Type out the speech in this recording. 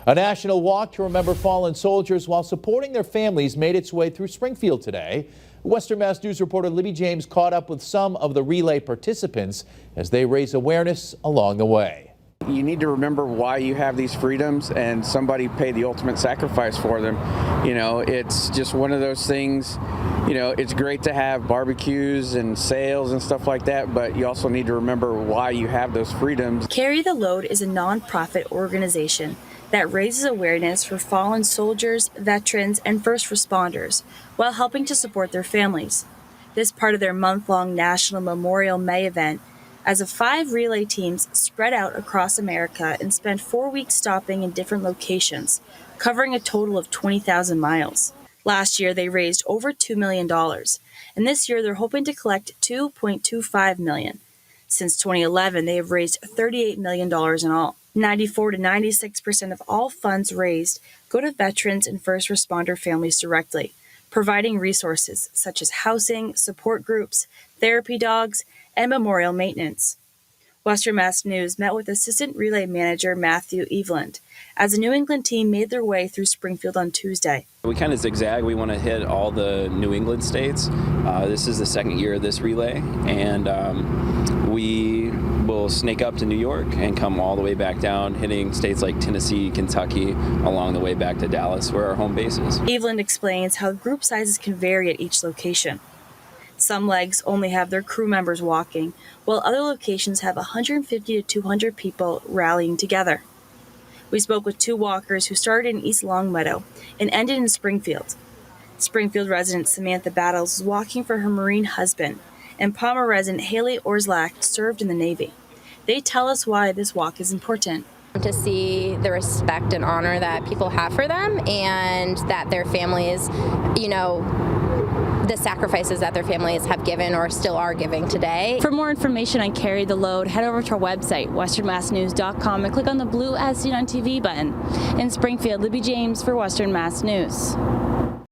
A national walk to remember fallen soldiers while supporting their families made its way through Springfield today. Western Mass News reporter Libby James caught up with some of the relay participants as they raise awareness along the way. You need to remember why you have these freedoms, and somebody paid the ultimate sacrifice for them. You know, it's just one of those things. You know, it's great to have barbecues and sales and stuff like that, but you also need to remember why you have those freedoms. Carry the Load is a nonprofit organization that raises awareness for fallen soldiers, veterans, and first responders while helping to support their families. This part of their month-long National Memorial May event, as of 5 relay teams spread out across America and spent 4 weeks stopping in different locations, covering a total of 20,000 miles. Last year, they raised over $2 million, and this year they're hoping to collect $2.25 million. Since 2011, they have raised $38 million in all. 94 to 96% of all funds raised go to veterans and first responder families directly, providing resources such as housing, support groups, therapy dogs, and memorial maintenance. Western Mass News met with Assistant Relay Manager Matthew Eveland as the New England team made their way through Springfield on Tuesday. We kind of zigzag. We want to hit all the New England states. This is the second year of this relay, and we will snake up to New York and come all the way back down, hitting states like Tennessee, Kentucky, along the way back to Dallas, where our home base is. Eveland explains how group sizes can vary at each location. Some legs only have their crew members walking, while other locations have 150 to 200 people rallying together. We spoke with 2 walkers who started in East Longmeadow and ended in Springfield. Springfield resident Samantha Battles was walking for her Marine husband, and Palmer resident Haley Orslak served in the Navy. They tell us why this walk is important. To see the respect and honor that people have for them, and that their families, you know, the sacrifices that their families have given or still are giving today. For more information on Carry the Load, head over to our website, westernmassnews.com, and click on the blue As Seen on TV button. In Springfield, Libby James for Western Mass News.